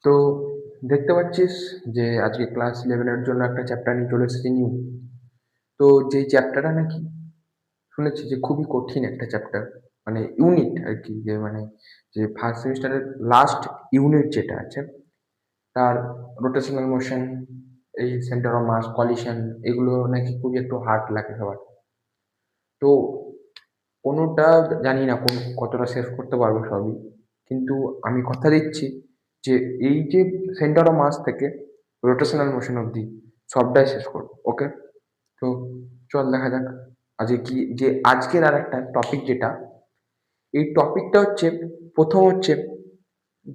তো দেখতে পাচ্ছিস যে আজকে ক্লাস 11 এর জন্য একটা চ্যাপ্টার নিয়ে চলে এসেছি নিউ। তো যেই চ্যাপ্টারটা নাকি শুনেছি যে খুবই কঠিন একটা চ্যাপ্টার, মানে ইউনিট আর কি, যে মানে যে ফার্স্ট সেমিস্টারের লাস্ট ইউনিট যেটা আছে তার রোটেশনাল মোশন, এই সেন্টার অফ মাস, কলিশন, এগুলো নাকি খুবই একটু হার্ড লাগে সবার। তো কোনোটা জানি না কতটা শেষ করতে পারবো সবই, কিন্তু আমি কথা দিচ্ছি যে এই যে সেন্টার অফ মাস থেকে রোটেশনাল মোশন অবধি সবটাই শেষ করবো। ওকে, তো চল দেখা যাক আজকে কি, যে আজকের আর একটা টপিক যেটা, এই টপিকটা হচ্ছে, প্রথম হচ্ছে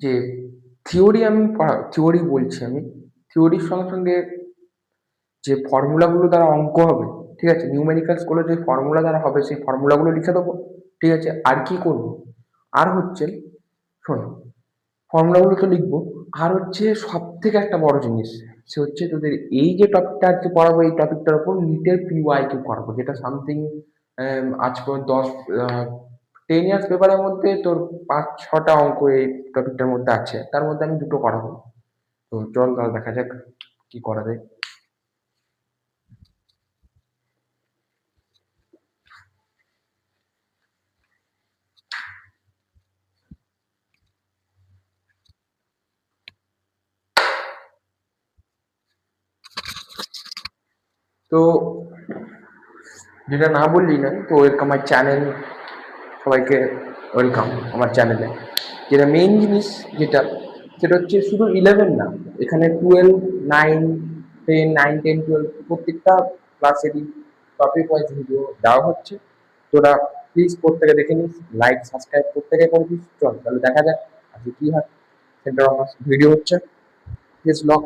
যে থিওরি, আমি থিওরি বলছি, আমি থিওরির সঙ্গে সঙ্গে যে ফর্মুলাগুলো দ্বারা অঙ্ক হবে, ঠিক আছে, নিউমেরিক্যালস গুলো যে ফর্মুলা দ্বারা হবে সেই ফর্মুলাগুলো লিখে দেবো, ঠিক আছে। আর কি করব, আর হচ্ছে শোন, ফর্মুলাগুলো তো লিখবো, আর হচ্ছে সব থেকে একটা বড় জিনিস, সে হচ্ছে তোদের এই যে টপিকটা আজকে পড়াবো, এই টপিকটার উপর নিটের PYQ করাবো, যেটা সামথিং আজ পর 10 ইয়ার্স পেপারের মধ্যে তোর 5-6টা অঙ্ক এই টপিকটার মধ্যে আছে, তার মধ্যে আমি দুটো করাবো। তো চল তাহলে দেখা যাক কি করা যায়। তো যেটা না বললি না, তো ওয়েলকাম মাই চ্যানেল, সবাইকে ওয়েলকাম আমার চ্যানেলে। যেটা মেইন জিনিস যেটা, সেটা হচ্ছে শুধু 11 না, এখানে 12, 9, 10, 9, 10, 12 প্রত্যেকটা ক্লাসেরই টপিক ওয়াইজ ভিডিও দেওয়া হচ্ছে। তোরা প্লিজ প্রত্যেকে দেখে নিস, লাইক সাবস্ক্রাইব প্রত্যেকে করে দিস। চল তাহলে দেখা যাক আজকে কি হয়। সেন্টার অফ ভিডিও হচ্ছে, প্লিজ লক।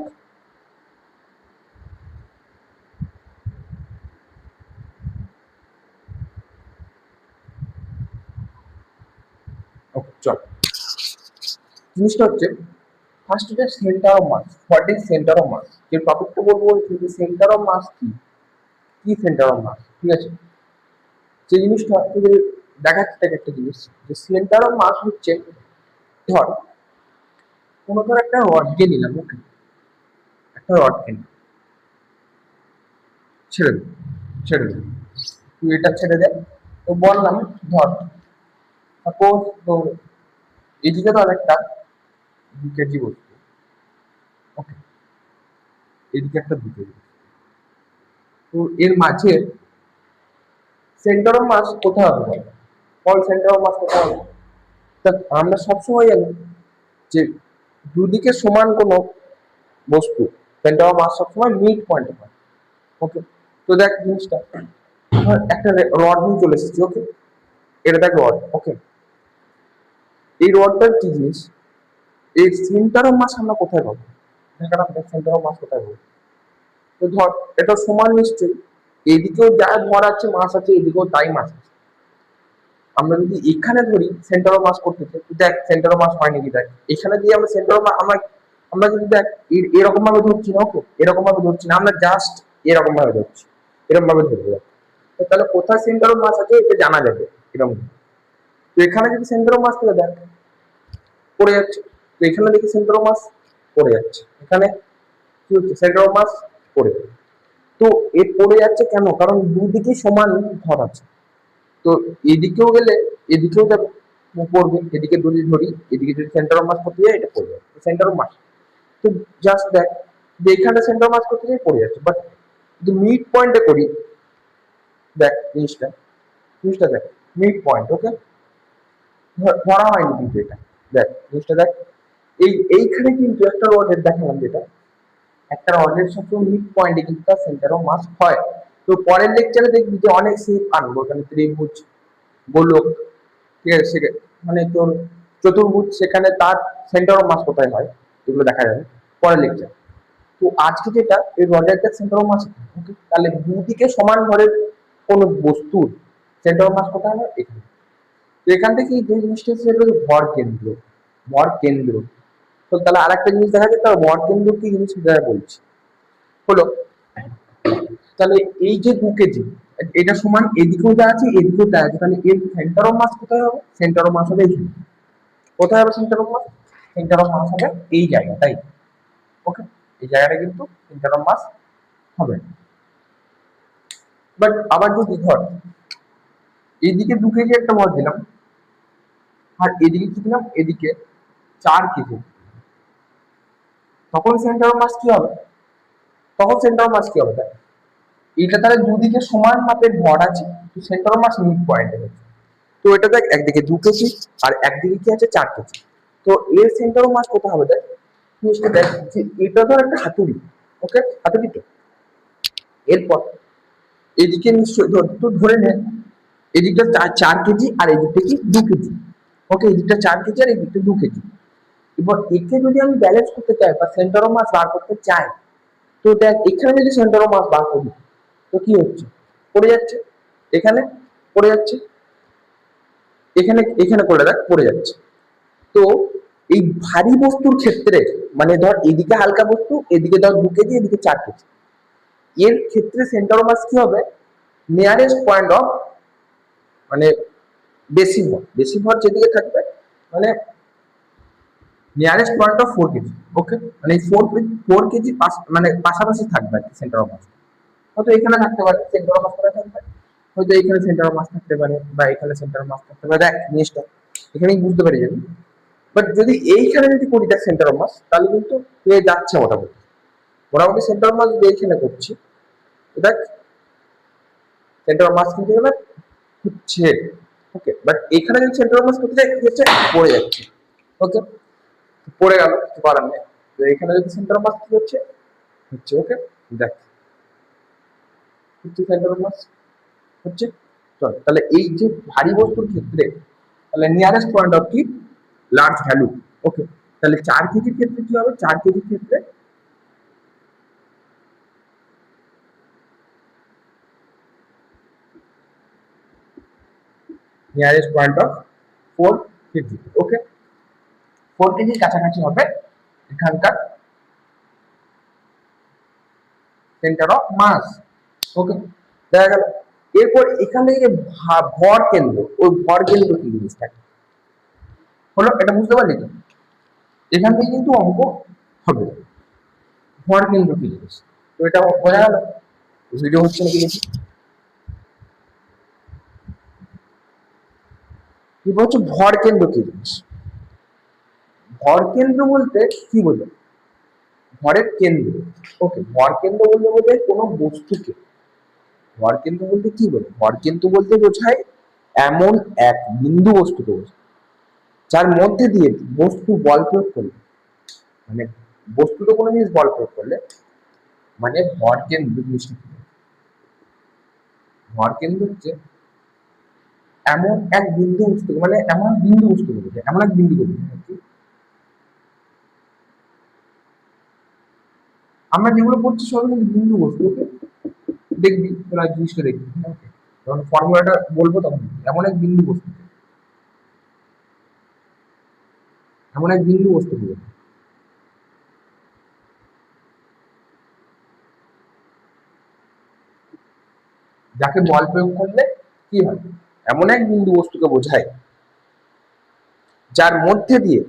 ওকে চল, জিনিসটা হচ্ছে ফার্স্ট হচ্ছে center of mass. What is center of mass, যে টপিকটা বলবো যে সেন্টার অফ মাস কি, কি সেন্টার অফ মাস, ঠিক আছে। যে জিনিসটা তোদের দেখাচ্ছে দেখ একটা জিনিস, যে সেন্টার অফ মাস হচ্ছে, ধর কোনো ধর একটা রডকে নিলাম, ওকে, একটা রডকে নিলাম, ছেড়ে দে, ছেড়ে দে, তুই এটা ছেড়ে দে। তো বললাম ধর, সাপোজ তোর এদিকে ধর একটা 2 কেজি বস্তু, ওকে, এদিকে একটা 2 কেজি, তো এর মাঝে সেন্টার অফ মাস কোথায় হবে বল, বল সেন্টার অফ মাস কোথায় হবে। তা আমরা সবসময় জানি যে দুদিকে সমান কোনো বস্তু সেন্টার অফ মাস সবসময় মিড পয়েন্টে হয়। ওকে, তো দেখ জিনিসটা, ধর একটা রড নিয়ে চলে এসেছি, ওকে, এটা দেখ রড, ওকে, এই রডটার কি জিনিস, এই সেন্টার অফ মাস আমরা কোথায় পাবো, দেখাটা সেন্টার অফ মাস কোথায় পাবো। তো ধর এটা সমান নিশ্চয়ই, এদিকেও যা ভর আছে মাস আছে, এদিকেও তাই মাস আছে। আমরা যদি এখানে ধরি সেন্টার অফ মাস করতে চাই, দেখ সেন্টার অফ মাস হয় নাকি, দেখ এখানে দিয়ে আমরা সেন্টার অফ আমরা, আমরা যদি দেখ এরকম ভাবে ধরছি না, ওকে, এরকম ভাবে ধরছি না, আমরা জাস্ট এরকম ভাবে ধরছি, এরকম ভাবে ধরবো। তো তাহলে কোথায় সেন্টার অফ মাস আছে এটা জানা যাবে এরকম। তো এখানে যদি সেন্টার অফ মাস থেকে দেখ পড়ে যাচ্ছে, তো এখানে দেখি সেন্টার অফ মাস পড়ে যাচ্ছে, এখানে কি হচ্ছে সেন্টার অফ মাস পড়ে যাচ্ছে। তো এ পড়ে যাচ্ছে কেন, কারণ দুদিকে সমান ভর আছে। তো এদিকেও গেলে এদিকেও যাবে, পড়বে, এদিকে যদি ধরি, এদিকে যদি সেন্টার অফ মাস করতে যায় এটা পড়বে সেন্টার অফ মাস। তো জাস্ট দেখ যে এখানে সেন্টার অফ মাস করতে যাই পড়ে যাচ্ছে, বাট যদি মিড পয়েন্টে করি, দেখ জিনিসটা, জিনিসটা দেখ মিড পয়েন্ট, ওকে, ধরা হয়নি কিন্তু এটা, দেখ জিনিসটা দেখ, এইখানে কিন্তু একটা রডের দেখালাম যেটা, একটা রডের সাথে মিড পয়েন্টে কিন্তু তার সেন্টার অফ মাস হয়। তো পরের লেকচারে দেখবি যে অনেক শেপ আনবো, এখানে ত্রিভুজ, গোলক, ঠিক আছে, মানে তোর চতুর্ভুজ, সেখানে তার সেন্টার অফ মাস কোথায় হয় এগুলো দেখা যাবে পরের লেকচার। তো আজকে যেটা, এই রডের সেন্টার অফ মাস, তাহলে দুদিকে সমান ভরের কোন বস্তুর সেন্টার অফ মাস কোথায় হয়, এখানে। তো এখান থেকে যে জিনিসটা হচ্ছে সেটা হচ্ছে ভর কেন্দ্র, ভর কেন্দ্র। তো তাহলে আর একটা জিনিস দেখা যায়, তার ভর কেন্দ্র কি জিনিস সেটা বলছি, হলো তাহলে এই যে 2 কেজি, এটা সমান এদিকেও যা আছে এদিকেও যা আছে, তাহলে এর সেন্টার অফ মাস কোথায় হবে, সেন্টার অফ মাস হবে এইখানে। কোথায় হবে center of mass, center of mass হবে এই জায়গাটাই। ওকে, এই জায়গাটা কিন্তু সেন্টার অফ মাস হবে। বাট আবার যদি ধর এইদিকে 2 কেজি একটা ভর দিলাম, আর এদিকে কি দিলাম, এদিকে 4 কেজি, তখন সেন্টার অফ মাস কি হবে? তখন সেন্টার অফ মাস কি হবে? দেখ, এটা তাহলে দুদিকে সমান মাপের ভর আছে, তো সেন্টার অফ মাস মিড পয়েন্টে হচ্ছে। তো এটা দেখ, একদিকে 2 কেজি আর একদিকে কি আছে 4 কেজি, তো এর সেন্টার অফ মাস কোথায় হবে? দেখ জিনিসটা দেখ, যে এটা ধর একটা হাতুড়ি, ওকে, হাতুড়ি তো। এরপর এদিকে নিশ্চয় তুই ধরে নে এদিকটা 4 কেজি আর এদিকটা কি 2 কেজি। ওকে, এদিকটা 4 কেজি আর এদিকটা 2 কেজি। এবার একে যদি আমি ব্যালেন্স করতে চাই বা সেন্টার অফ মাস বার করতে চাই, তো দেখ এখানে যদি সেন্টার অফ মাস বার করি, তো কি হচ্ছে, পড়ে যাচ্ছে, এখানে পড়ে যাচ্ছে, এখানে এখানে করলে দেখ পড়ে যাচ্ছে। তো এই ভারী বস্তুর ক্ষেত্রে, মানে ধর এদিকে হালকা বস্তু, এদিকে ধর 2 কেজি, এদিকে 4 কেজি, এর ক্ষেত্রে সেন্টার অফ মাস কি হবে? নিয়ারেস্ট পয়েন্ট অফ, মানে বেশি ভর, বেশি ভর যেদিকে থাকবে, মানে নিয়ারেস্ট পয়েন্ট অফ 4 কেজি। ওকে, মানে 4 কেজি মানে পাশাপাশি থাকবে আর কি সেন্টার অফ মাস। হয়তো এখানে থাকতে পারে সেন্টার অফ মাস, করে থাকবে হয়তো এখানে সেন্টার অফ মাস থাকতে পারে, বা এখানে সেন্টার অফ মাস থাকতে পারে। দেখ জিনিসটা এখানেই বুঝতে পারি যাবি। বাট যদি এইখানে যদি করি দেখ সেন্টার অফ মাস, তাহলে কিন্তু পেয়ে যাচ্ছে মোটামুটি। মোটামুটি সেন্টার অফ মাস যদি এইখানে করছি, দেখ সেন্টার অফ মাস কিন্তু এখানে হচ্ছে। ওকে, বাট এখানে যদি সেন্টার অফ মাস করতে যাই, কি হচ্ছে, পড়ে যাচ্ছে। ওকে, পড়ে গেল, কিছু করার নেই। তো এখানে যদি সেন্টার অফ মাস কি হচ্ছে, হচ্ছে। ওকে, দেখ হচ্ছে সেন্টার অফ মাস হচ্ছে। চল, তাহলে এই যে ভারী বস্তুর ক্ষেত্রে, তাহলে নিয়ারেস্ট পয়েন্ট অফ কি, লার্জ ভ্যালু। ওকে, তাহলে 4 কেজির ক্ষেত্রে কি হবে? 4 কেজির ক্ষেত্রে নিয়ারেস্ট পয়েন্ট অফ 4 কেজি। ওকে, 4 কেজির কাছাকাছি হবে এখানকার সেন্টার অফ মাস। ওকে, দেখা গেল। এরপর এখান থেকে যে ভর কেন্দ্র, ওই ভর কেন্দ্র কি জিনিসটা হলো, এটা বুঝতে পারলি তো? এখান থেকে কিন্তু অঙ্ক হবে, ভর কেন্দ্র কি জিনিস। তো এটা বোঝা গেল। ভিডিও হচ্ছে নাকি দেখি। কি বলছো ভর কেন্দ্র কি জিনিস? ভর কেন্দ্র বলতে কি বোঝায়? ভরের কেন্দ্র। ওকে, ভর কেন্দ্র বলতে বোঝায় কোনো বস্তুকে, ভর কেন্দ্র বলতে কি বলে, ভর কেন্দ্র বলতে বোঝায় এমন এক বিন্দু বস্তুকে বোঝায় যার মধ্যে দিয়ে বস্তু বল প্রয়োগ করলে, মানে বস্তুতে কোনো জিনিস বল প্রয়োগ করলে, মানে ভর কেন্দ্র জিনিসটা কি? ভর কেন্দ্র হচ্ছে এমন এক বিন্দু বস্তু, মানে এমন বিন্দু বস্তুকে বোঝায়, এমন এক বিন্দু বস্তু। আমরা যেগুলো পড়ছি সব কিন্তু বিন্দু বস্তু। ওকে, দেখবি তোরা জিনিসটা দেখবি, ওকে, যখন ফর্মুলাটা বলবো তখন এমন এক বিন্দু বস্তু, এমন এক বিন্দু বস্তু বলবো যাকে বল প্রয়োগ করলে কি হয়, এমন এক বিন্দু বস্তুকে বোঝায় যার মধ্যে দিয়ে,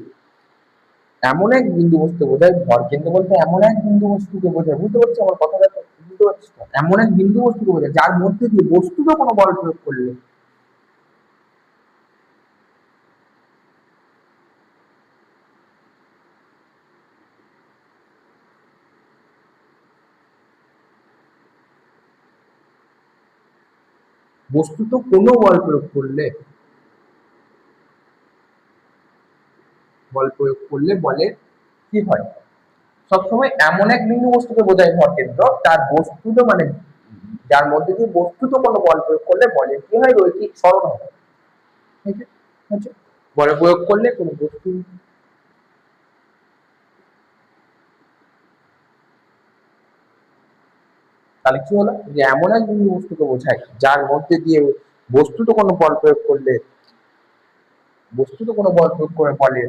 এমন এক বিন্দু বস্তু বোঝায়, ভর কেন্দ্র বলতে এমন এক বিন্দু বস্তুকে বোঝায়। বুঝতে পারছি আমার কথাটা? বুঝতে পারছিস তো? এমন এক বিন্দু বস্তুকে বোঝায় যার মধ্যে দিয়ে বস্তুকে কোনো বল প্রয়োগ করলে, বস্তুত কোনো বল প্রয়োগ করলে, বল প্রয়োগ করলে বলে কি হয়, সবসময় এমন এক বিন্দু বস্তুকে বোঝায় ভর কেন্দ্র, তার বস্তুত মানে যার মধ্যে দিয়ে বস্তুত কোনো বল প্রয়োগ করলে বলে কি হয়, রৈখিক সরণ হয়। ঠিক আছে, বল প্রয়োগ করলে কোনো বস্তু, তাহলে কি হলো, যে এমন এক বিন্দু বস্তুকে বোঝায় যার মধ্যে দিয়ে বস্তুত কোনো বল প্রয়োগ করলে, বস্তুত কোনো বল প্রয়োগ করে বলে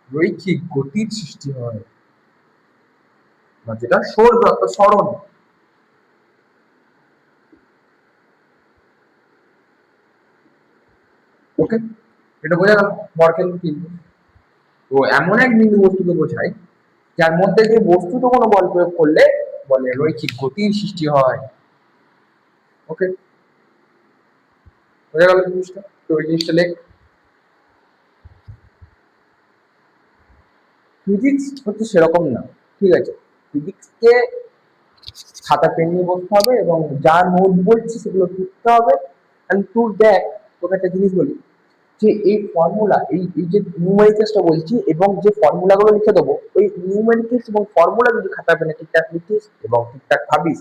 রৈখিক গতির সৃষ্টি হয়, বা যেটা সরণ। ওকে, এটা বোঝা গেল ভরকেন্দ্র কিন্তু। তো এমন এক বিন্দু বস্তুকে বোঝায় যার মধ্যে যে বস্তুতে কোনো বল প্রয়োগ করলে বলে রৈখিক গতির সৃষ্টি হয়। ওকে, বোঝা গেল জিনিসটা। তো ওই জিনিসটা লেখ। ফিজিক্স হচ্ছে সেরকম না, ঠিক আছে? ফিজিক্সকে খাতা পেন নিয়ে বসতে হবে এবং যা নোট বলছি সেগুলো লিখতে হবে। তুই দেখ, তোকে একটা জিনিস বলি, যে এই ফর্মুলা, এই যে নিউমেরিক্যালসটা বলছি এবং যে ফর্মুলাগুলো লিখে দেবো, ওই নিউমেরিক্যালস এবং ফর্মুলা যদি খাতা পেনে ঠিকঠাক লিখিস এবং ঠিকঠাক ভাবিস,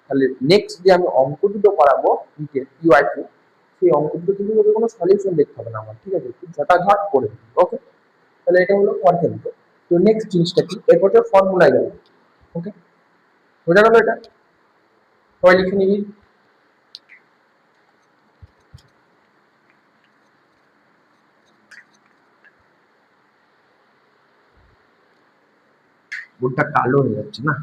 তাহলে নেক্সট যে আমি অঙ্ক দুটো করাবো ইউআইকিউ, সেই অঙ্ক দুটো কিন্তু তোকে কোনো সলিউশন দেখতে হবে না আমার, ঠিক আছে? তুই ঝটাঝট করে দিবি। ওকে, তাহলে এটা হলো ফর্মুলা। তো নেক্সট জিনিসটা কি, এরপর ফর্মুলায় গেল। ওকে, বোঝা গেল এটা? সবাই লিখে নিবি। বোর্ডটা কালো হয়ে যাচ্ছে না?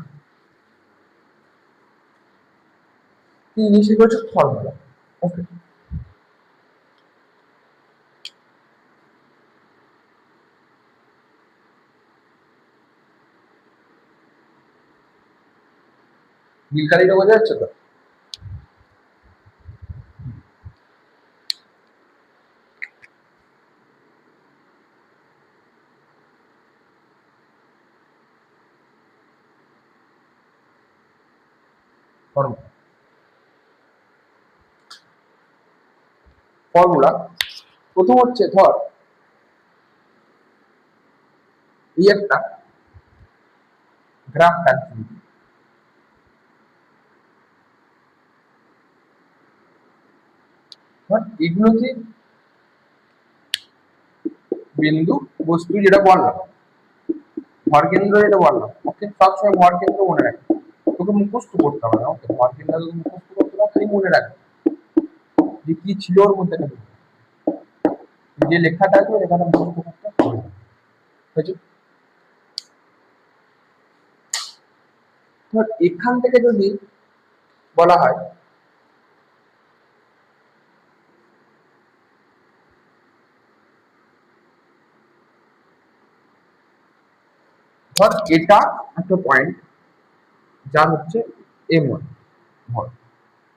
কি জিনিস হচ্ছে ফর্মুলা। ওকে, নীলকালিটা বোঝা যাচ্ছে তো? ফর্মুলা প্রথম হচ্ছে, ধর এই একটা গ্রাফ টানছি, ধর এগুলো যে বিন্দু বস্তু যেটা বললাম, ভর কেন্দ্র যেটা বললাম, ওকে, সবসময় ভর কেন্দ্র মনে রাখবে। তোকে মুখস্থ করতে হবে না, ওকে? ভর কেন্দ্র তোকে মুখস্থ করতে হবে, খালি মনে রাখবে যে কি ছিল ওর মধ্যে, যে লেখাটা আছে ওই লেখাটা মুখস্থ করতে হবে। বুঝেছিস? ধর এখান থেকে যদি বলা হয় ধর এটা একটা পয়েন্ট যা হচ্ছে M1 ভর,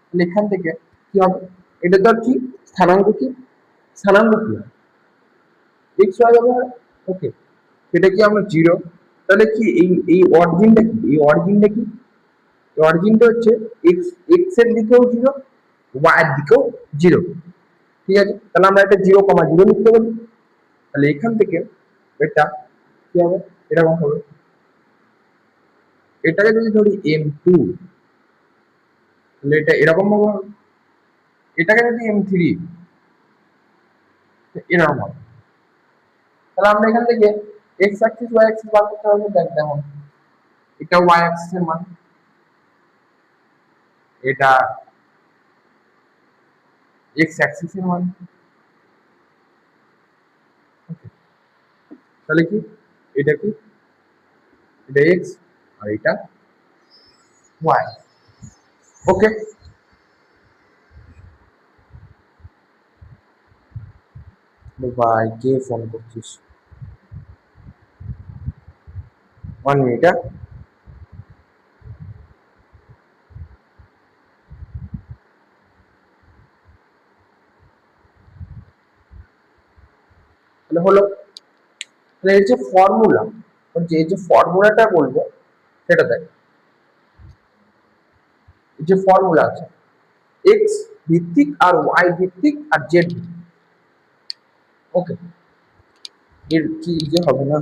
তাহলে এখান থেকে কি হবে, এটা ধর কি স্থানাঙ্ক, কি স্থানাঙ্ক কি হয়, এক্স ওয়াই ব্যবহার। ওকে, সেটা কি আমরা জিরো, তাহলে কি এই অরিজিনটা কি, এই অরিজিনটা কি, অরিজিনটা হচ্ছে এক্স, এক্স এর দিকেও জিরো, ওয়াই এর দিকেও জিরো, ঠিক আছে? তাহলে আমরা এটা 0,0 লিখতে পারি। তাহলে এখান থেকে এটা কি হবে, এরকম হবে। এটাকে যদি ধরি M2, তাহলে এটা এরকম ভাবে হবে। এটাকে যদি M3, এরকম হবে। তাহলে আমরা এখান থেকে এক্স অ্যাক্সিস ওয়াই অ্যাক্সিস বার করতে হবে। দেখ, যেমন এটা ওয়াই অ্যাক্সিস এর মান, এটা এক্স অ্যাক্সিস এর মান। তাহলে কি এটা কি, এটা এক্স আর এটা ওয়াই। ওকে, ভাই কে ফোন করছিস? 1 মিনিট। তাহলে হলো, তাহলে এর যে ফর্মুলা, যে ফর্মুলাটা বলবো সেটা দেখ, যে ফর্মুলা আছে এক্স ভিত্তিক আর ওয়াই ভিত্তিক আর জেড ভিত্তিক। ওকে, এর কি যে হবে না,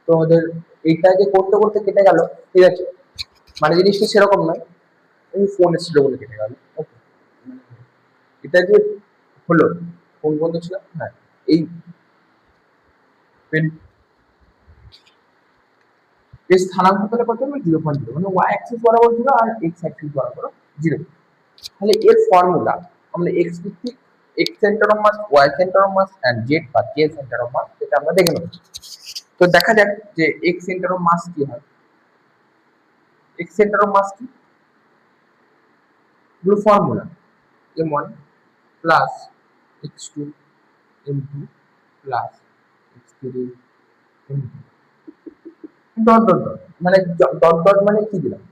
তো আমাদের এইটা যে করতে করতে কেটে গেল, ঠিক আছে? মানে জিনিসটা সেরকম নয়, এই ফোন এসেছিল বলে কেটে গেল। ওকে, এটা যে হলো, কোন বন্ধু ছিল, হ্যাঁ, এই এর স্থানাঙ্ক তাহলে কত হবে 0.0, মানে y অ্যাক্সিস বরাবর 0 আর x অ্যাক্সিস বরাবর 0। তাহলে এর ফর্মুলা আমরা x ভিত্তিক x center of mass, y center of mass and z বা k সেন্টার অফ মাস, এটা আমরা দেখে নেব। তো দেখা যাক যে x সেন্টার অফ মাস কি হয়। x সেন্টার অফ মাস কি, blue formula m1 plus x2 m2 plus x3 m2 dot dot dot, মানে ডট ডট মানে কি দিলাম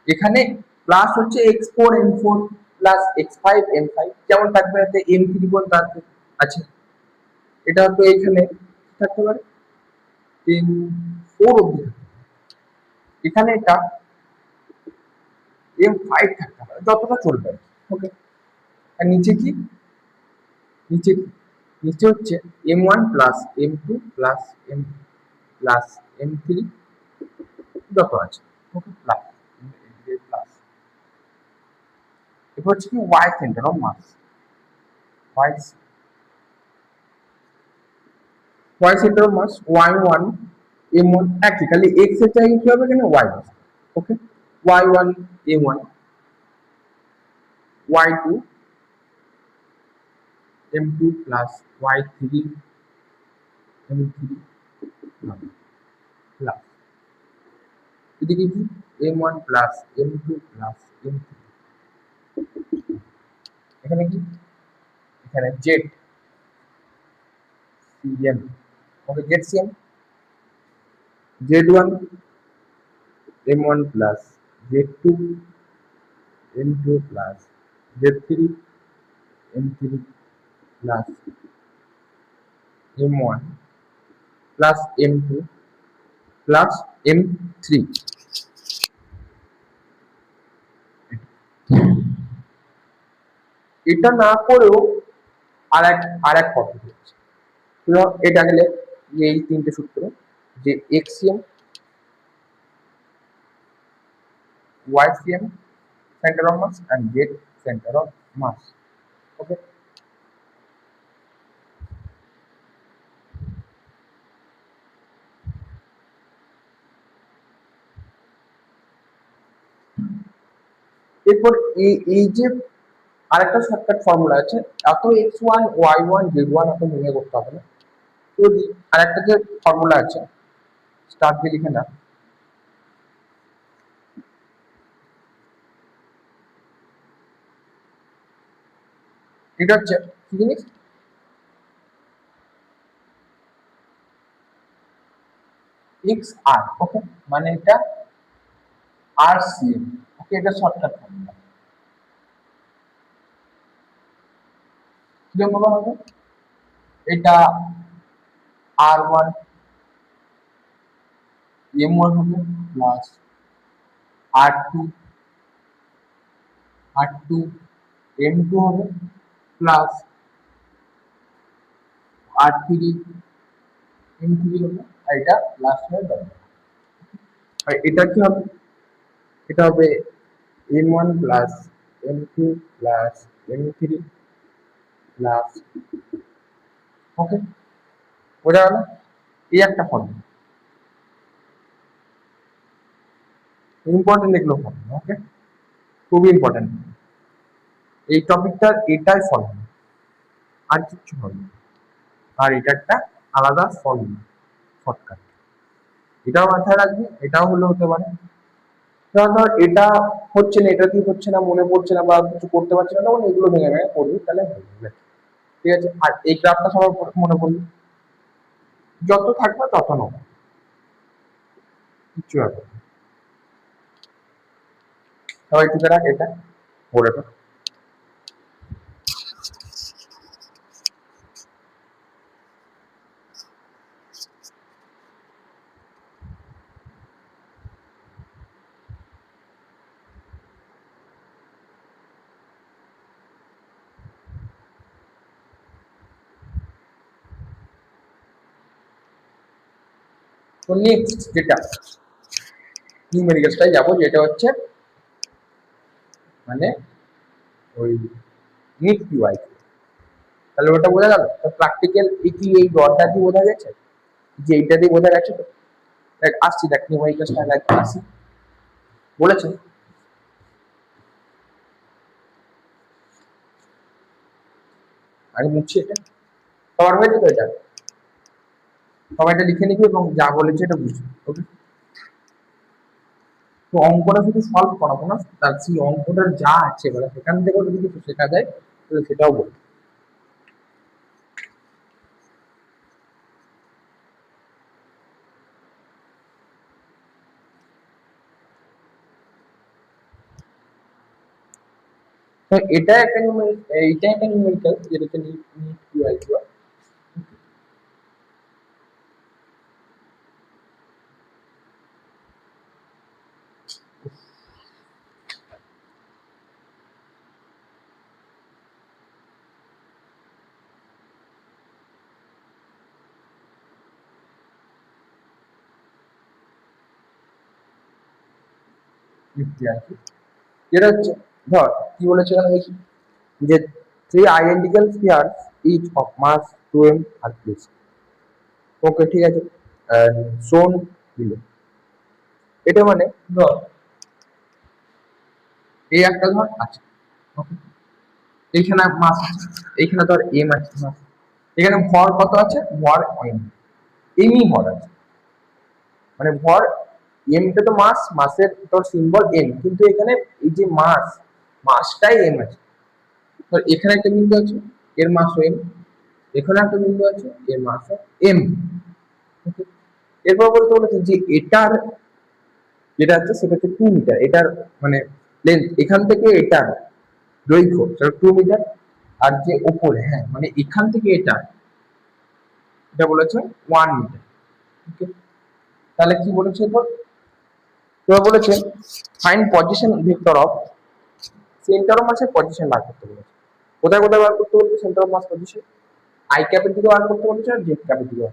এখানে, প্লাস হচ্ছে x4 m4 plus x5 m5, যেমন থাকবে এতে m3 পর্যন্ত আছে। আচ্ছা, এটা তো এখানে থাকতে পারে m4 অবধি, এখানে এটা m5 থাকতে পারে, যতটা চলবে। ওকে, আর নিচে কি, নিচে কি, নিচে হচ্ছে m1 plus m2 plus m plus m3 যত আছে। ওকে, প্লাস প্লাস এরপর হচ্ছে কি y center of mass, y y center of mass y1 m1 একই, খালি x এর জায়গায় কি হবে এখানে y। ওকে, y1 m1 y2 m2 plus y3 m3 plus এদিকে কি m1 plus m2 plus m3, এখানে কি, এখানে z cm। ওকে, z cm z1 m1 plus z2 m2 plus z3 m3 plus m1 plus m2 plus m3। এটা না করেও আর এক পদ্ধতি আছে। এটা গেলে এই তিনটে সূত্র, যে xcm ycm center of mass and z center of mass। ওকে, এরপর এই যে আরেকটা শর্টকাট ফর্মুলা আছে, এত x1 y1 z1 এত মনে করতে হবে না। যদি আরেকটা যে ফর্মুলা আছে, স্টার্ট দিয়ে লিখে না, এটা হচ্ছে কি জিনিস, xr। ওকে, মানে এটা rcm। ওকে, এটা শর্টকাট ফর্মুলা। কিরকম বলা হবে, এটা r1 m1 হবে প্লাস r2 m2 হবে প্লাস r3 m3 হবে, আর এটা লাস্ট হয়ে যাবে। আর এটা কি হবে, এটা হবে m1 plus m2 plus m3 plus. ওকে, বোঝা গেল, এই একটা ফর্মুলা, ইম্পর্টেন্ট এগুলো ফর্মুলা। ওকে, খুবই ইম্পর্টেন্ট এই টপিকটার, এটাই ফর্মুলা, আর কিছু হবে না। আর এটা একটা আলাদা ফর্মুলা, শর্টকাট, এটাও মাথায় রাখবি। এটাও হতে পারে ধর এটা হচ্ছে না, এটা দিয়ে হচ্ছে না, মনে পড়ছে না বা কিছু করতে পারছি না, তখন এগুলো ভেঙে ভেঙে করবি, তাহলে হয়ে যাবে। ঠিক আছে, আর এই গ্রাফটা সবার মনে পড়লি, যত থাকবে তত নেবো, কিছু ব্যাপার না। সবাই টুকে রাখ, এটা পড়ে রাখ। তো নেক্সট যেটা নিউমেরিক্যালসটাই যাবো, যেটা হচ্ছে মানে ওই নিট পিওয়াই। তাহলে ওটা বোঝা গেল। তো প্র্যাকটিক্যাল কি এই ডটটা দিয়ে বোঝা গেছে, যে এইটা দিয়ে বোঝা গেছে। তো দেখ আসছি, দেখ নিউমারিক্যাল স্টাইল একদম আসি বলেছে। আগে মুছছি এটা, কভার হয়েছে তো এটা, সবাই এটা লিখে নিবি এবং যা বলেছে এটা বুঝবি। ওকে, তো অঙ্কটা শুধু সলভ করাবো না, তার সেই অঙ্কটার যা আছে মানে সেখান থেকে যদি কিছু শেখা যায় তাহলে সেটাও বলবো। তো এটা একটা এইটা একটা নিউমেরিক্যাল যেটাকে নিট নিট কিউআই কিউ। যেটা হচ্ছে ধর কি বলেছে এখানে দেখি যে three identical spheres each of mass 2m are place. Okay ঠিক আছে, শোন দিল। এটা মানে ধর এই একটা ধর আছে, ওকে, এইখানে মাস আছে, এইখানে ধর এম আছে মাস, এখানে ভর কত আছে, ভর এম, এমই ভর আছে, মানে ভর এমটা তো মাস, মাসের তোর সিম্বল এম, কিন্তু এখানে এই যে মাস, মাসটাই এম আছে। তো এখানে একটা বিন্দু আছে, এর মাসও এম, এখানে একটা বিন্দু আছে, এর মাসও এম। এরপর বলতে বলেছে যে এটার যেটা আছে সেটা হচ্ছে 2 মিটার, এটার মানে লেন্থ এখান থেকে এটার দৈর্ঘ্য সেটা 2 মিটার, আর যে ওপরে হ্যাঁ মানে এখান থেকে এটা এটা বলেছে 1 মিটার। ওকে, তাহলে কি বলেছে এরপর, তো বলেছে find position vector of centre of মাসের পজিশন বার করতে বলেছে। কোথায় কোথায় বার করতে বলেছে centre of mass position, i ক্যাপের দিকে বার করতে বলেছে আর জেড ক্যাপের দিকে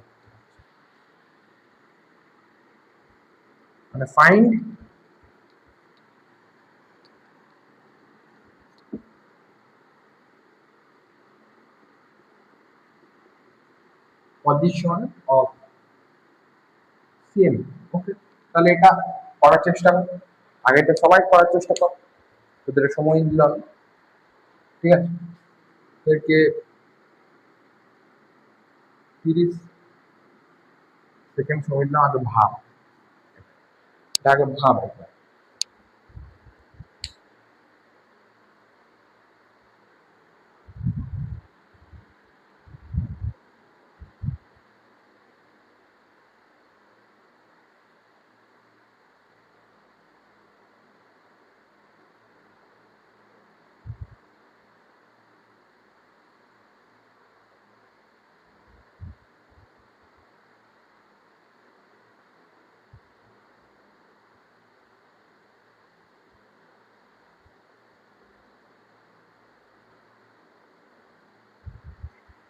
মানে find position of CM. Okay, তাহলে এটা করার চেষ্টা কর, আগে এটা সবাই করার চেষ্টা কর, তোদের সময় দিলাম, ঠিক আছে, তোদেরকে 30 সেকেন্ড সময় দিলাম, আগে ভাব, এটা আগে ভাব একবার।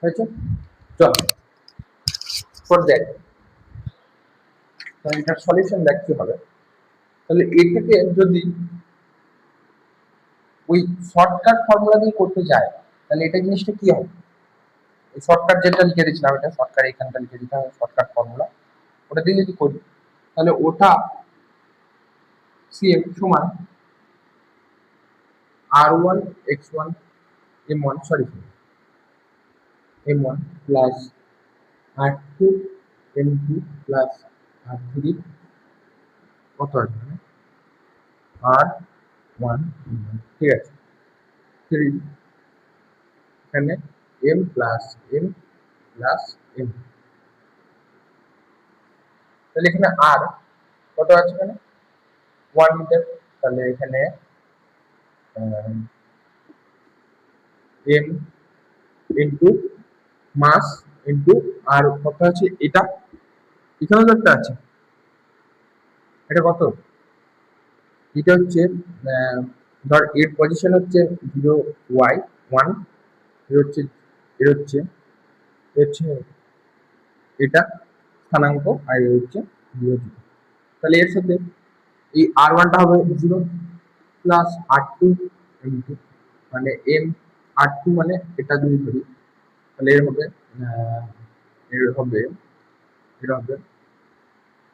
হয়েছে, চল পর দেখ, তাহলে এটার সলিউশন দেখ কি হবে। তাহলে এটাকে যদি ওই শর্টকাট ফর্মুলা দিয়ে করতে যায় তাহলে এটা জিনিসটা কি হবে, এই শর্টকাট যেটা লিখে দিয়েছিলাম, এটা শর্টকাট এখানটা লিখে দিতে হবে শর্টকাট ফর্মুলা, ওটা দিয়ে যদি করি তাহলে ওটা সিএম সমান r1 x1 m1 sorry m1 plus r2 m2 plus r3 কত আসবে r1 ঠিক আছে, 3 এখানে m plus m plus m, তাহলে এখানে আর কত আছে, এখানে 1 মিটার, তাহলে এখানে এম ইন্টু মাস ইন্টু আর কত আছে এটা, এখানেও তো একটা আছে, এটা কত, এটা হচ্ছে ধর এর পজিশন হচ্ছে 0 y 1, এর হচ্ছে এর হচ্ছে এর হচ্ছে এটা স্থানাঙ্ক, আর এর হচ্ছে 0 0, তাহলে এর সাথে এই r1টা হবে 0 প্লাস r2 ইন্টু মানে m r2 মানে এটা যদি ধরি তাহলে এর হবে এর হবে এর হবে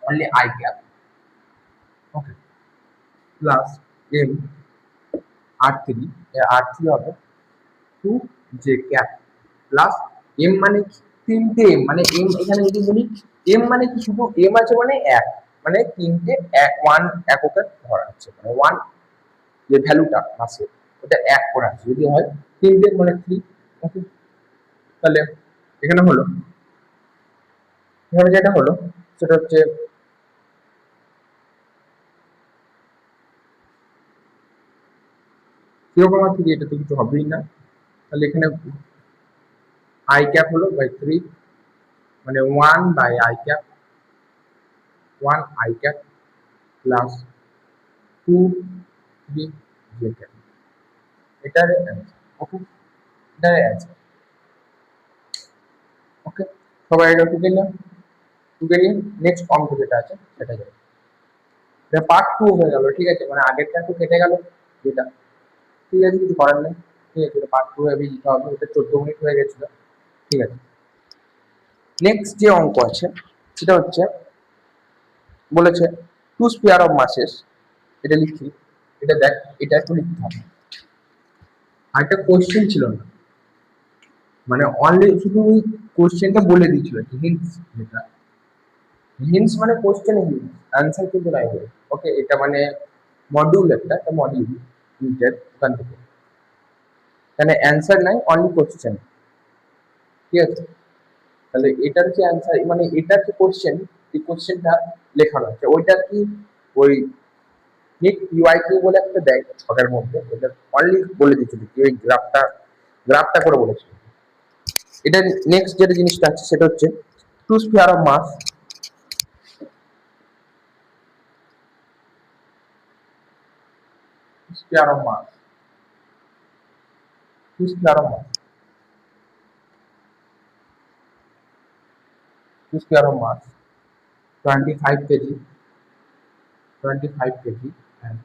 only I cap, okay, plus M R3, R3 হবে 2j ক্যাপ প্লাস এম মানে তিনটে এম, মানে এম এখানে যদি বলি এম মানে কি শুধু এম আছে মানে এক, মানে তিনটে ওয়ান এককের ধরা আছে, মানে ওয়ান যে ভ্যালুটা আছে ওটা এক করা আছে, যদি হয় তিনটে মানে 3, ওকে। তাহলে এখানে হলো, এখানে যেটা হলো সেটা হচ্ছে 0,3, এটা তো কিছু হবেই না। তাহলে এখানে আই ক্যাপ হলো বাই 3, মানে 1/i cap, 1 i cap plus 2 3 j cap, এটার অ্যান্সার, ওকে, এটার অ্যান্সার, ওকে। সবাই এটা টুকে নিয়ে নেক্সট অঙ্ক যেটা আছে সেটা যাবে, এটা পার্ট 2 হয়ে গেল, ঠিক আছে, মানে আগেরটা তো কেটে গেল যেটা, ঠিক আছে, কিছু করার নেই, ঠিক আছে, এটা পার্ট 2 হবে, দিতে হবে, এটা 14 মিনিট হয়ে গেছিল, ঠিক আছে। নেক্সট যে অঙ্ক আছে সেটা হচ্ছে বলেছে টু স্পেয়ার অফ মাসেস, এটা লিখি, এটা দেখ, এটা একটু লিখতে হবে, আর একটা কোশ্চেন ছিল না, মানে অনলি শুধু ওই কোশ্চেনটা বলে দিয়েছিল, হিন্টস, যেটা হিন্টস মানে কোশ্চেন হিন্টস, অ্যান্সার কিন্তু নাই বলে, ওকে। এটা মানে মডিউল, একটা মডিউল ইন্টার, ওখান থেকে, এখানে অ্যান্সার নাই, অনলি কোশ্চেন, ঠিক আছে। তাহলে এটার যে অ্যান্সার, মানে এটার যে কোশ্চেন, এই কোশ্চেনটা লেখানো আছে, ওইটা কি ওই নিট ইউআইকিউ বলে একটা দেয় ছকের মধ্যে, ওটা অনলি বলে দিচ্ছিল কি ওই গ্রাফটা করে বলেছিল। এটা নেক্সট যেটা জিনিসটা আছে সেটা হচ্ছে two sphere of mass, sphere of mass, two sphere of mass, two sphere of mass 25 kg, 25 kg and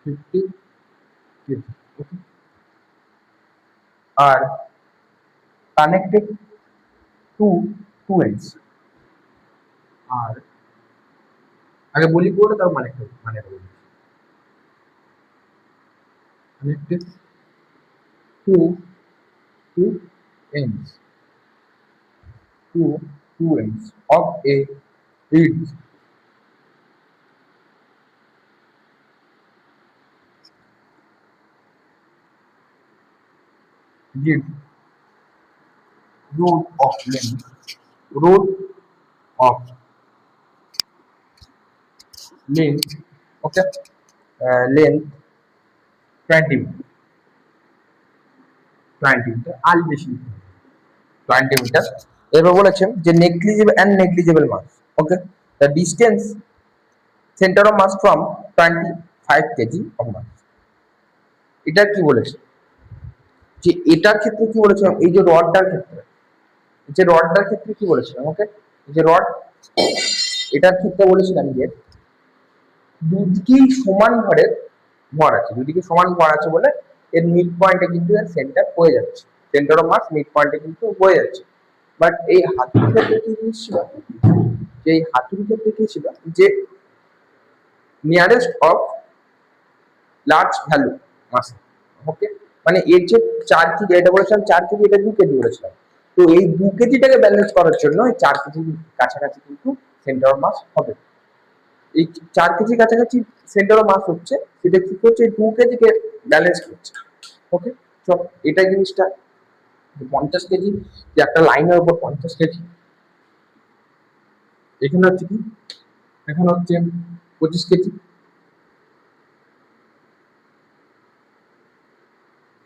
50 kg, okay, are connected to two ends, আর আগে বলি করে তার মানে বলি, connected to two ends, to two ends of a reed, give road of length, road of length, okay, length 20 meter, 20 meter, আর বেশি 20 metre. এবার বলেছেন যে negligible and negligible mass, okay, the distance center of mass from 25 kg of mass, এটা কি বলেছে, যে এটার ক্ষেত্রে কি বলেছিলাম, এই যে রডটার ক্ষেত্রে, যে রডটার ক্ষেত্রে কি বলেছিলাম, ওকে, এই যে রড, এটার ক্ষেত্রে বলেছিলাম যে দুদিকেই সমান ভরের ভর আছে, দুদিকে সমান ভর আছে বলে এর মিড পয়েন্টে কিন্তু এর সেন্টার হয়ে যাচ্ছে, সেন্টার অফ মাস মিড পয়েন্টে কিন্তু হয়ে যাচ্ছে। বাট এই হাতুড়ির ক্ষেত্রে কি জিনিস ছিল, যে এই হাতুড়ির ক্ষেত্রে কি ছিল, যে নিয়ারেস্ট অফ লার্জ ভ্যালু মাস, ওকে, মানে এর যে 4 কেজি, এটা বলেছিলাম 4 কেজি, এটা 2 কেজি বলেছিলাম, তো এই 2 কেজিটাকে ব্যালেন্স করার জন্য এই 4 কেজির কাছাকাছি কিন্তু সেন্টার অফ মাস হবে, এই 4 কেজি কাছাকাছি সেন্টার অফ মাস হচ্ছে, সেটা কি করছে 2 কেজিকে ব্যালেন্স করছে, ওকে। তো এটা জিনিসটা 50 কেজি, যে একটা লাইনের উপর 50 কেজি, এখানে হচ্ছে কি, এখানে হচ্ছে 25 কেজি,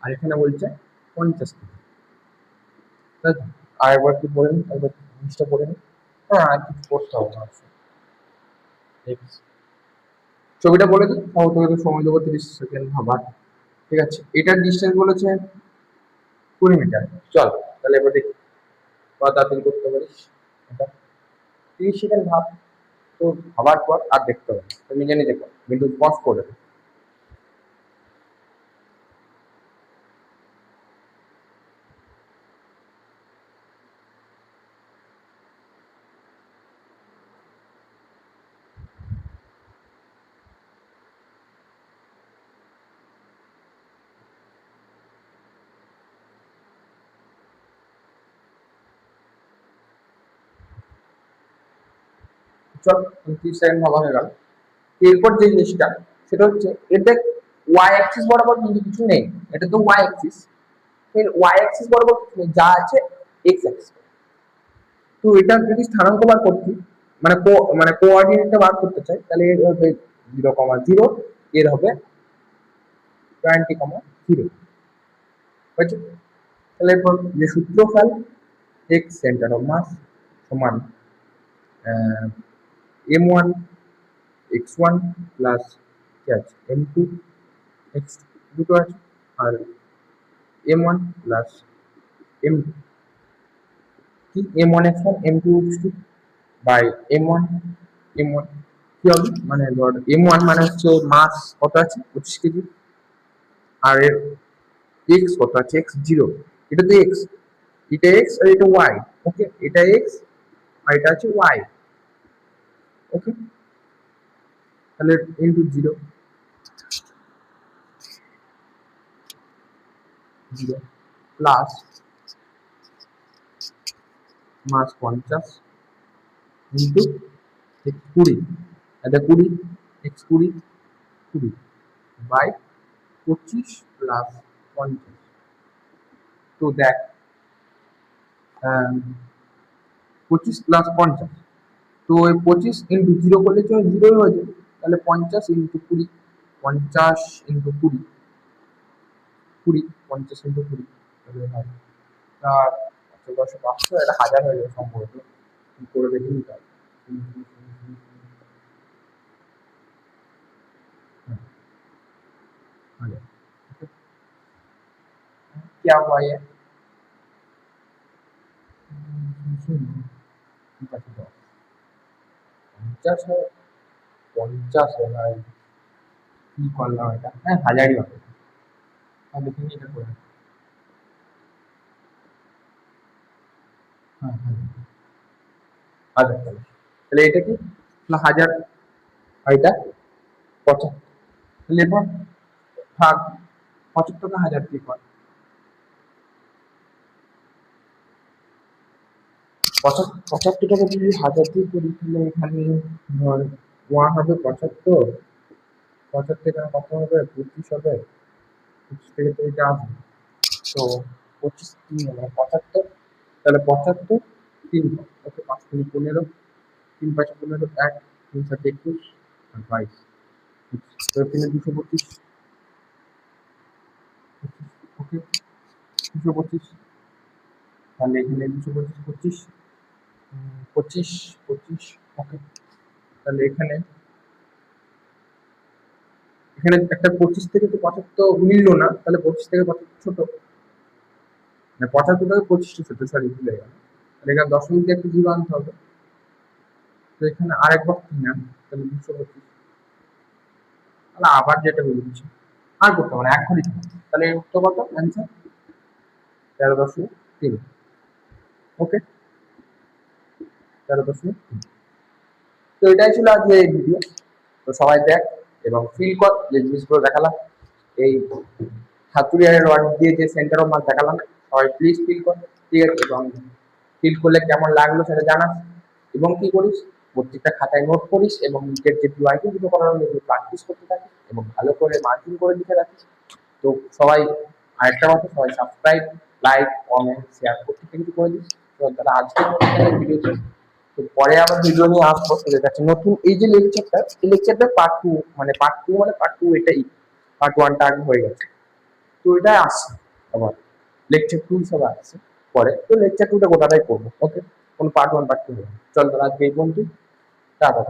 আর এখানে বলছে 50 কেজি, তাই তো? আর একবার কি বলে নিই, একবার জিনিসটা বলে নিই, হ্যাঁ আর কিছু করতে হবে না, ছবিটা বলে দিই, তাও তোকে তো সময় দেবো 30 সেকেন্ড ভাবার, ঠিক আছে। এটার ডিস্টেন্স বলেছে 20 মিটার, চল তাহলে এবার দেখি কত তাড়াতাড়ি করতে পারিস এটা, 30 সেকেন্ড ভাব, তো ভাবার পর আর দেখতে হবে, তো নিজে নিজে কর, কিন্তু পজ করে দে। চল 30 সেকেন্ড ভাবা হয়ে গেল। এরপর যে জিনিসটা সেটা হচ্ছে এতে ওয়াই অ্যাক্সিস বরাবর কিন্তু কিছু নেই, এটা তো ওয়াই অ্যাক্সিস, এর ওয়াই অ্যাক্সিস বরাবর কিছু নেই, যা আছে এক্স অ্যাক্সিস। তো এটা যদি স্থানাঙ্ক বার করতে মানে কোঅর্ডিনেটটা বার করতে চাই, তাহলে এর হবে 0,0, এর হবে 20,0, হয়েছে। তাহলে এরপর যে সূত্রফল এক্স সেন্টার অফ মাস সমান m1 x1 প্লাস কি আছে m2 x দুটো আছে, আর m1 প্লাস m কি m1 x1 m2 x2 by m1 কি হবে, মানে ধর m1 মানে হচ্ছে মাস কত আছে 25 কেজি, আর এর এক্স কত আছে এক্স 0, এটা তো এক্স, এটা এক্স আর এটা ওয়াই, ওকে, এটা এক্স আর এটা আছে ওয়াই, ওকে। তাহলে ইন্টু 0 প্লাস মাস 50 ইন্টু এক্স 20, এটা 20 এক্স 20 বাই 25 প্লাস 50। তো দেখ 25 প্লাস 50, তো ওই 25 ইন্টু 0 করলে তো 0 হয়ে যাবে, তাহলে 50 ইন্টু 20, 50 ইন্টু 20, 50 ইন্টু 20 তাহলে হয় 1000, এটা 1000 হয়ে যাবে সম্ভবত, কি করে দেখে নিতে হবে। क्या हुआ ये, 50 50 ভাই কি করলাম এটা, হ্যাঁ 1000ই হবে, আমি দেখে নিই এটা করে, হ্যাঁ হ্যাঁ 1000, তাহলে এটা কি না 1000 আর এটা 75, তাহলে এরপর ভাগ 75 কে 1000 দিয়ে কর, 75টাকে যদি 1000 দিয়ে করি তাহলে এখানে ধর ওয়ান হবে 75, 75 থেকে কত হবে 25 হবে, 25 থেকে তো এটা আসবে, তো 25 3 হবে 75, তাহলে 75 3, ওকে 5 3 15, 3 5 15, 1 3 7 21 আর 22, তো এখানে 225, ওকে 225, তাহলে এখানে 225 25 25 25, ওকে। তাহলে এখানে এখানে একটা 25 থেকে তো 75 মিললো না, তাহলে 25 থেকে 75 ছোট, মানে 75 থেকে 25 ছোট, সরি ভুলে গেলাম, তাহলে এখানে দশমিক দিয়ে একটা 0 আনতে হবে, তো এখানে আরেকবার 3 আন, তাহলে 225, তাহলে আবার যেটা বলছি আর করতে হবে না, এক ঘড়ি থাকবে, তাহলে উত্তর কত অ্যান্সার 13.3, ওকে 13.3। তো এটাই ছিল আজকে এই ভিডিও, তো সবাই দেখ এবং ফিল কর যে জিনিসগুলো দেখালাম, এই হাতুড়িয়ার রড দিয়ে যে সেন্টার অফ মাস দেখালাম, সবাই প্লিজ ফিল কর, ঠিক আছে, এবং ফিল করলে কেমন লাগলো সেটা জানাস, এবং কি করিস প্রত্যেকটা খাতায় নোট করিস এবং নিজের যে ড্রয়িং দুটো করানো এগুলো প্র্যাকটিস করতে থাকিস এবং ভালো করে মার্কিং করে লিখে রাখিস। তো সবাই আরেকটা কথা, সবাই সাবস্ক্রাইব লাইক কমেন্ট শেয়ার প্রত্যেকটা কিছু করে দিস। তো তারা আজকের মতো ভিডিওতে, তো পরে আবার ভিডিও নিয়ে আসবো তোদের কাছে নতুন, এই যে লেকচারটা, এই লেকচারটা পার্ট টু, মানে পার্ট টু এটাই, পার্ট ওয়ানটা আগে হয়ে গেছে, তো এটা আসছে আবার লেকচার টু হিসাবে আসছে পরে, তো লেকচার টুটা গোটাটাই করবো, ওকে, কোনো পার্ট ওয়ান পার্ট টু হবে, চল তাহলে আজকে এই পর্যন্ত, টাটা।